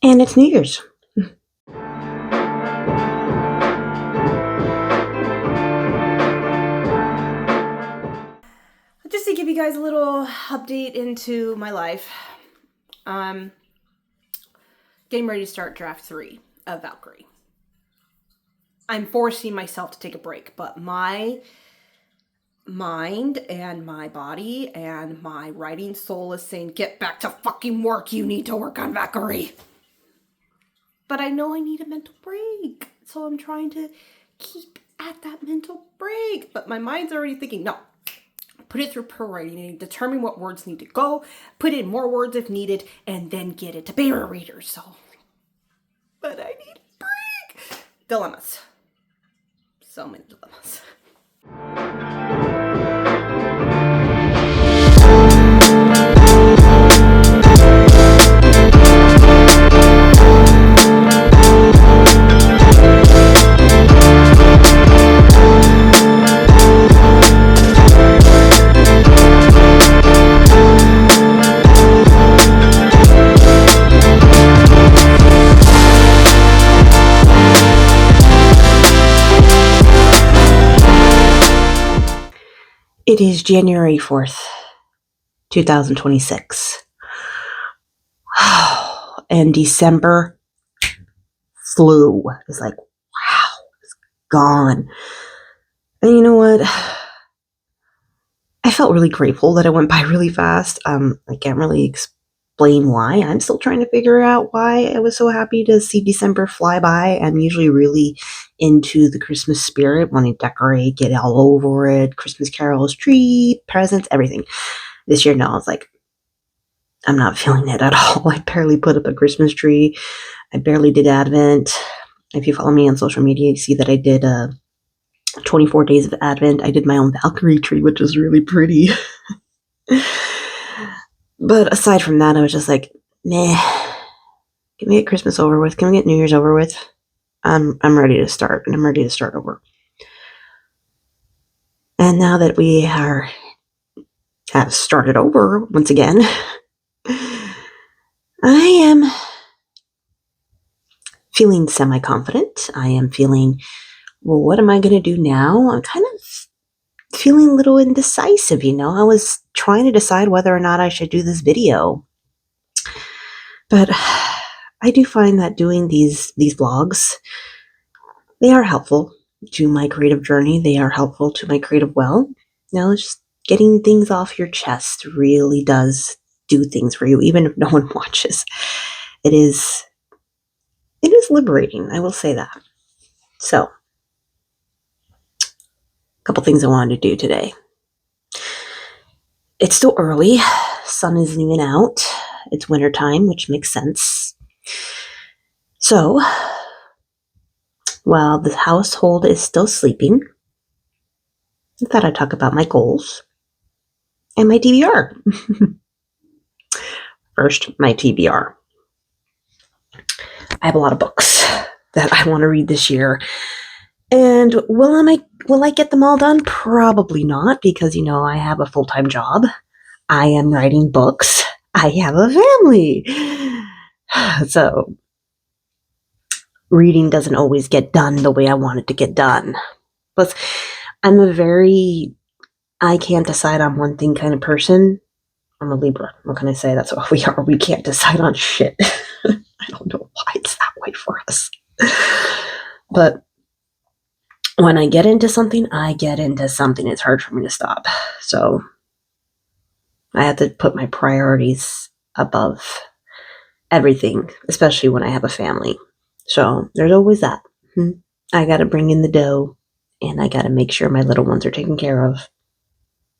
And it's New Year's. Just to give you guys a little update into my life, getting ready to start draft 3 of Valkyrie. I'm forcing myself to take a break, but my mind and my body and my writing soul is saying, get back to fucking work. You need to work on Valkyrie. But I know I need a mental break. So I'm trying to keep at that mental break. But my mind's already thinking, no, put it through pro writing and determine what words need to go, put in more words if needed, and then get it to beta readers. So, but I need a break. Dilemmas. So many dilemmas. It is January 4th, 2026. And December flew. It's like, wow, it's gone. And you know what? I felt really grateful that it went by really fast. I can't really explain why. I'm still trying to figure out why I was so happy to see December fly by. I'm usually really into the Christmas spirit, when I decorate, get all over it, Christmas carols, tree, presents, everything. This year, no, I was like, I'm not feeling it at all. I barely put up a Christmas tree. I barely did Advent. If you follow me on social media, you see that I did 24 days of Advent. I did my own Valkyrie tree, which was really pretty. But aside from that, I was just like, nah, can we get Christmas over with? Can we get New Year's over with? I'm ready to start, and I'm ready to start over. And now that we have started over once again, I am feeling semi-confident. I am feeling, well, what am I going to do now? I'm kind of feeling a little indecisive, I was trying to decide whether or not I should do this video. But I do find that doing these vlogs, they are helpful to my creative journey. They are helpful to my creative well. Just getting things off your chest really does do things for you, even if no one watches. It is liberating, I will say that. So, a couple things I wanted to do today. It's still early. Sun isn't even out. It's wintertime, which makes sense. So, while the household is still sleeping, I thought I'd talk about my goals and my TBR. First, my TBR. I have a lot of books that I want to read this year. And will I get them all done? Probably not, because, I have a full-time job. I am writing books. I have a family. So, reading doesn't always get done the way I want it to get done. Plus, I'm I can't decide on one thing kind of person. I'm a Libra. What can I say? That's what we are. We can't decide on shit. I don't know why it's that way for us. But when I get into something, I get into something. It's hard for me to stop. So I have to put my priorities above everything, especially when I have a family. So there's always that. I got to bring in the dough, and I got to make sure my little ones are taken care of.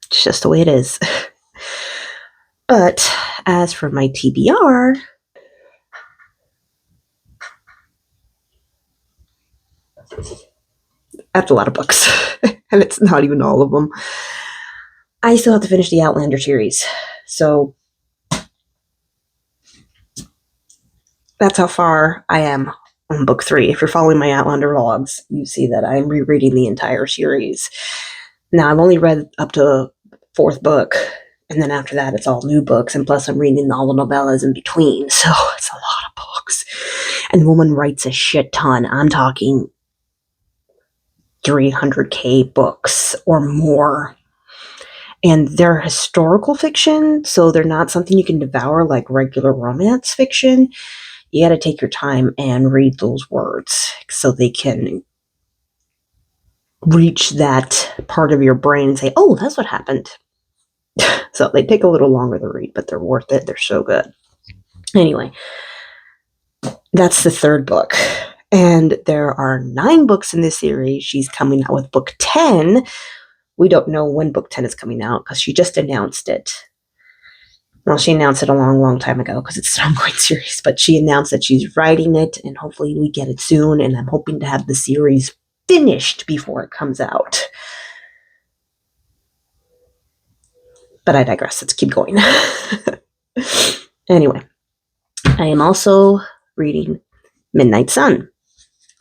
It's just the way it is. But as for my TBR, I have a lot of books, and it's not even all of them. I still have to finish the Outlander series. So that's how far I am on book 3. If you're following my Outlander vlogs, you see that I'm rereading the entire series. Now, I've only read up to 4th book, and then after that, it's all new books, and plus I'm reading all the novellas in between, so it's a lot of books. And the woman writes a shit ton. I'm talking 300K books or more. And they're historical fiction, so they're not something you can devour like regular romance fiction. You got to take your time and read those words so they can reach that part of your brain and say, oh, that's what happened. So they take a little longer to read, but they're worth it. They're so good. Anyway, that's the third book. And there are 9 books in this series. She's coming out with book 10. We don't know when book 10 is coming out because she just announced it. Well, she announced it a long, long time ago because it's an ongoing series, but she announced that she's writing it, and hopefully we get it soon, and I'm hoping to have the series finished before it comes out. But I digress. Let's keep going. Anyway, I am also reading Midnight Sun.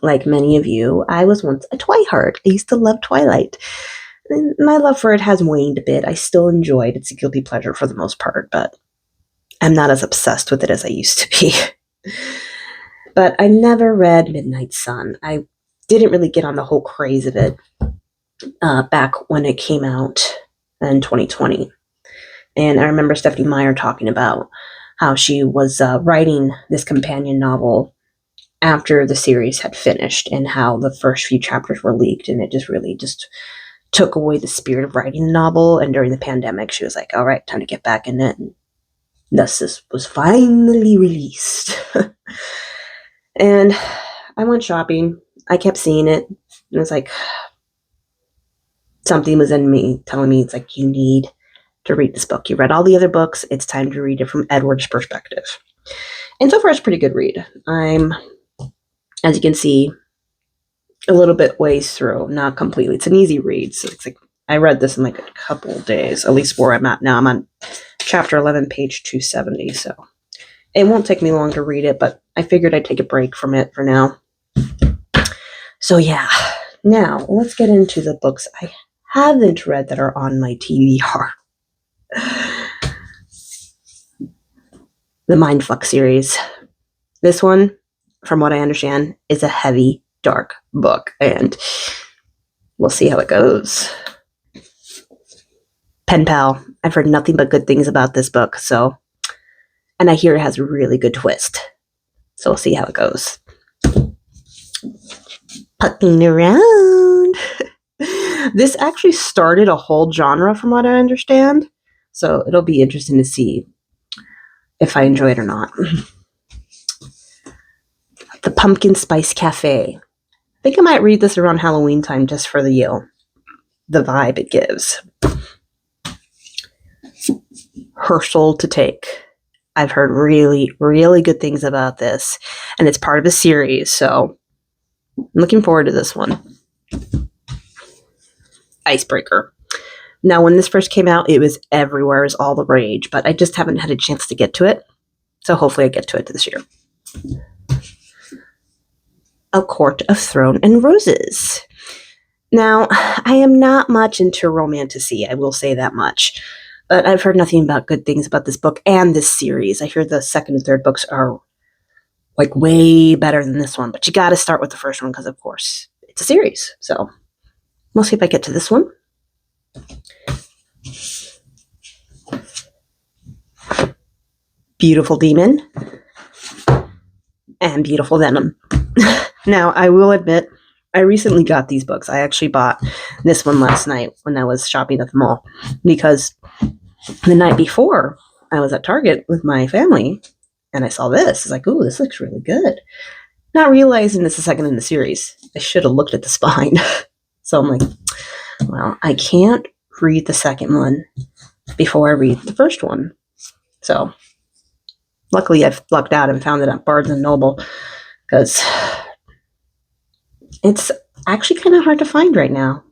Like many of you, I was once a Twihard. I used to love Twilight. And my love for it has waned a bit. I still enjoy it. It's a guilty pleasure for the most part, but I'm not as obsessed with it as I used to be. But I never read Midnight Sun. I didn't really get on the whole craze of it back when it came out in 2020. And I remember Stephanie Meyer talking about how she was writing this companion novel after the series had finished, and how the first few chapters were leaked, and it just really took away the spirit of writing the novel. And during the pandemic, she was like, all right, time to get back in it. And thus this was finally released. And I went shopping. I kept seeing it. And it was like, something was in me telling me, it's like, you need to read this book. You read all the other books. It's time to read it from Edward's perspective. And so far, it's a pretty good read. I'm, as you can see, a little bit ways through, not completely. It's an easy read. So it's like, I read this in like a couple of days, at least where I'm at now. I'm on chapter 11, page 270. So it won't take me long to read it, but I figured I'd take a break from it for now. So yeah, now let's get into the books I haven't read that are on my TBR. The Mindfuck series. This one, from what I understand, is a heavy, dark book, and we'll see how it goes. Pen Pal. I've heard nothing but good things about this book, and I hear it has a really good twist. So we'll see how it goes. Pucking around. This actually started a whole genre from what I understand. So it'll be interesting to see if I enjoy it or not. The Pumpkin Spice Cafe. I think I might read this around Halloween time just for the vibe it gives. Her Soul to Take. I've heard really, really good things about this, and it's part of a series, so I'm looking forward to this one. Icebreaker. Now, when this first came out, it was everywhere, it was all the rage, but I just haven't had a chance to get to it, so hopefully I get to it this year. A Court of Thorn and Roses. Now, I am not much into romantasy, I will say that much, but I've heard nothing but good things about this book and this series. I hear the second and third books are like way better than this one, but you got to start with the first one because, of course, it's a series. So we'll see if I get to this one. Beautiful Demon and Beautiful Venom. Now, I will admit, I recently got these books. I actually bought this one last night when I was shopping at the mall, because the night before I was at Target with my family and I saw this. It's like, ooh, this looks really good. Not realizing it's the second in the series. I should have looked at the spine. So I'm like, well, I can't read the second one before I read the first one. So luckily I've lucked out and found it at Barnes & Noble, because it's actually kind of hard to find right now.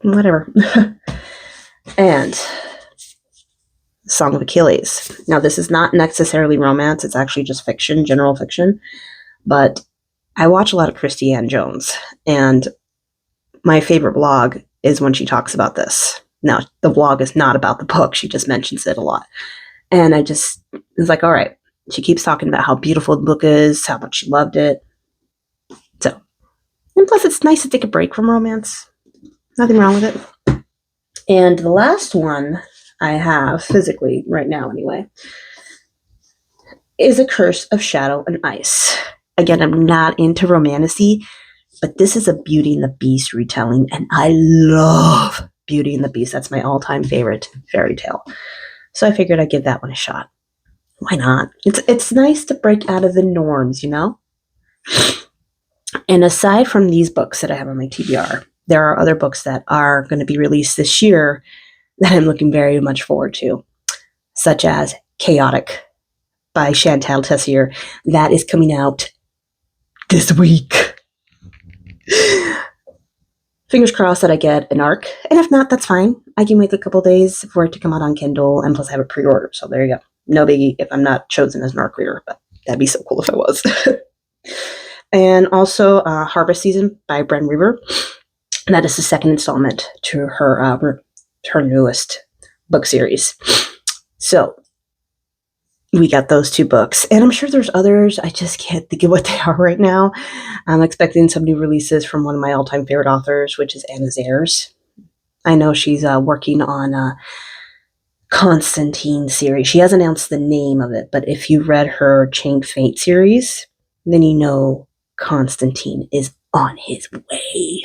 Whatever. And Song of Achilles. Now, this is not necessarily romance. It's actually just fiction, general fiction. But I watch a lot of Christy Ann Jones, and my favorite blog is when she talks about this. Now, the blog is not about the book. She just mentions it a lot. And it's like, all right, She keeps talking about how beautiful the book is, how much she loved it. So, and plus it's nice to take a break from romance. Nothing wrong with it. And the last one I have, physically, right now anyway, is A Curse of Shadow and Ice. Again, I'm not into romantasy, but this is a Beauty and the Beast retelling, and I love Beauty and the Beast. That's my all-time favorite fairy tale. So I figured I'd give that one a shot. Why not? It's nice to break out of the norms, you know? And aside from these books that I have on my TBR, there are other books that are going to be released this year that I'm looking very much forward to, such as Chaotic by Chantal Tessier. That is coming out this week. Fingers crossed that I get an ARC, and if not, that's fine. I can wait a couple days for it to come out on Kindle, and plus I have a pre-order, so there you go. No biggie if I'm not chosen as an ARC reader, but that'd be so cool if I was. And also Harvest Season by Bren Reaver. That is the second installment to her newest book series. So we got those two books, and I'm sure there's others. I just can't think of what they are right now. I'm expecting some new releases from one of my all-time favorite authors, which is Anna Zayres. I know she's working on a Constantine series. She hasn't announced the name of it, but if you read her Chained Fate series, then you know Constantine is on his way.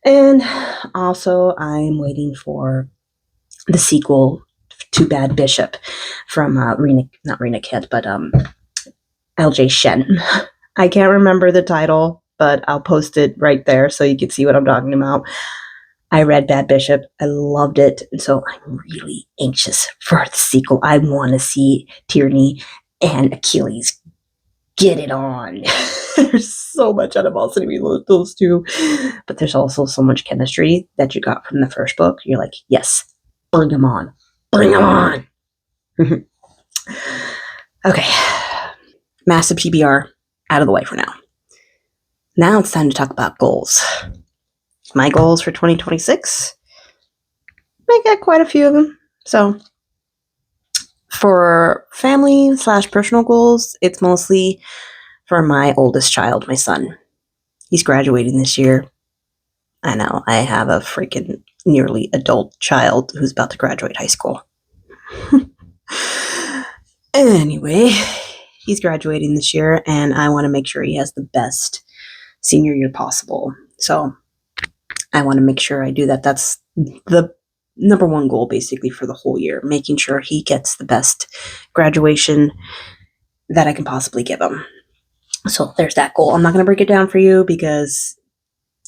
And also, I'm waiting for the sequel to Bad Bishop from LJ Shen. I can't remember the title, but I'll post it right there so you can see what I'm talking about. I read Bad Bishop. I loved it. And so I'm really anxious for the sequel. I want to see Tierney and Achilles get it on. There's so much animosity between those two. But there's also so much chemistry that you got from the first book. You're like, yes, bring them on. Bring them on. Okay. Massive TBR out of the way for now. Now it's time to talk about goals. My goals for 2026. I got quite a few of them. So for family / personal goals, it's mostly for my oldest child, my son. He's graduating this year. I know, I have a freaking nearly adult child who's about to graduate high school. Anyway, he's graduating this year, and I want to make sure he has the best senior year possible. So I want to make sure I do that. That's the number one goal, basically, for the whole year, making sure he gets the best graduation that I can possibly give him. So there's that goal. I'm not going to break it down for you because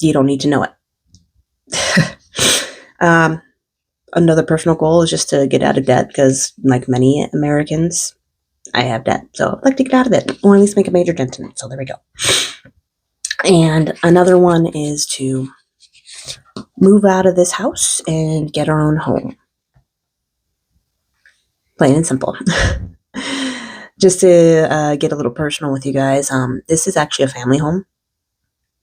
you don't need to know it. Another personal goal is just to get out of debt because, like many Americans, I have debt. So I'd like to get out of it, or at least make a major dent in it. So there we go. And another one is to move out of this house and get our own home. Plain and simple. Just to get a little personal with you guys, this is actually a family home.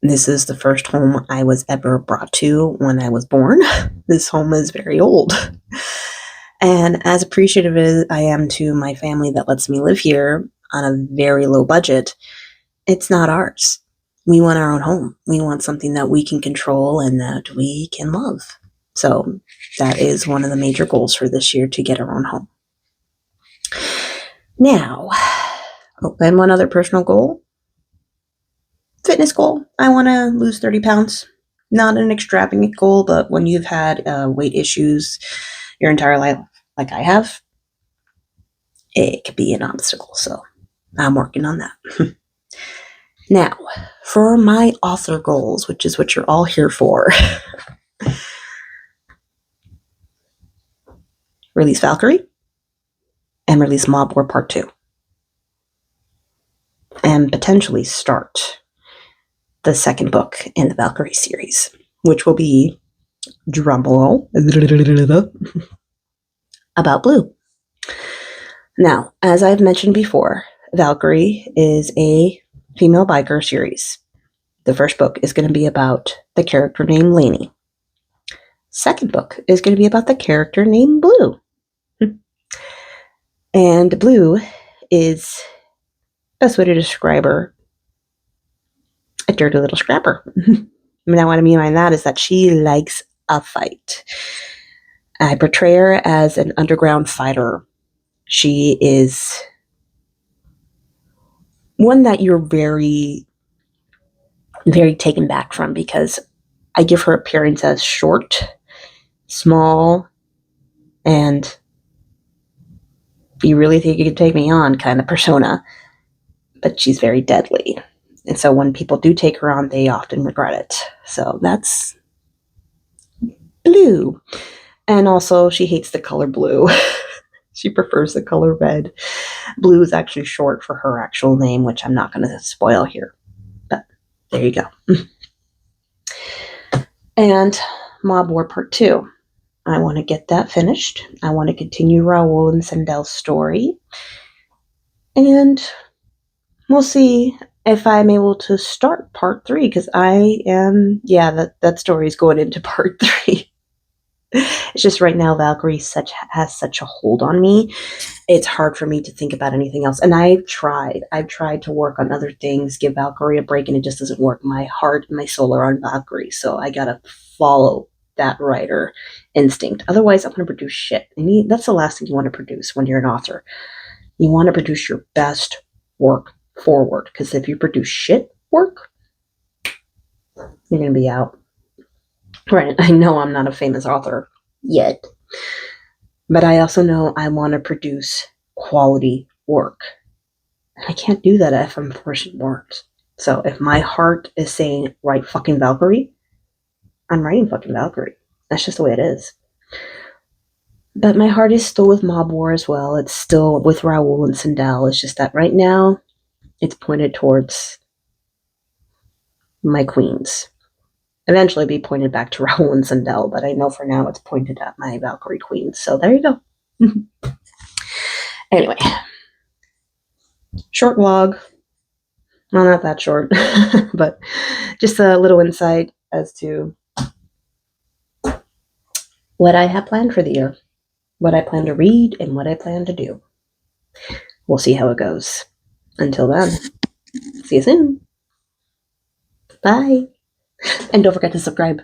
This is the first home I was ever brought to when I was born. This home is very old. And as appreciative as I am to my family that lets me live here on a very low budget, it's not ours. We want our own home. We want something that we can control and that we can love. So that is one of the major goals for this year, to get our own home. Now, and one other personal goal, fitness goal. I want to lose 30 pounds. Not an extravagant goal, but when you've had weight issues your entire life, like I have, it could be an obstacle. So I'm working on that. Now, for my author goals, which is what you're all here for, release Valkyrie and release Mob War Part 2. And potentially start the second book in the Valkyrie series, which will be, drumroll, about Blue. Now, as I've mentioned before, Valkyrie is a female biker series. The first book is going to be about the character named Lainey. Second book is going to be about the character named Blue. And Blue is, best way to describe her, a dirty little scrapper. Now, what I mean by that is that she likes a fight. I portray her as an underground fighter. She is one that you're very, very taken back from because I give her appearance as short, small, and you really think you can take me on kind of persona. But she's very deadly. And so when people do take her on, they often regret it. So that's Blue. And also, she hates the color blue. She prefers the color red. Blue is actually short for her actual name, which I'm not going to spoil here. But there you go. And Mob War Part 2. I want to get that finished. I want to continue Raoul and Sandel's story. And we'll see if I'm able to start Part 3, because I am, that story is going into Part 3. It's just right now Valkyrie has such a hold on me. It's hard for me to think about anything else. And I've tried to work on other things, give Valkyrie a break, and it just doesn't work. My heart and my soul are on Valkyrie, so I gotta follow that writer instinct. Otherwise, I'm gonna produce shit. And that's the last thing you want to produce when you're an author. You want to produce your best work forward, because if you produce shit work, you're gonna be out. Right, I know I'm not a famous author yet, but I also know I want to produce quality work. I can't do that if I'm forcing words. So if my heart is saying, write fucking Valkyrie, I'm writing fucking Valkyrie. That's just the way it is. But my heart is still with Mob War as well. It's still with Raoul and Sindel. It's just that right now, it's pointed towards my queens. Eventually be pointed back to Raoul and Sindel, but I know for now it's pointed at my Valkyrie queens. So there you go. Anyway, short vlog. Well, not that short, but just a little insight as to what I have planned for the year, what I plan to read, and what I plan to do. We'll see how it goes. Until then, see you soon. Bye. And don't forget to subscribe.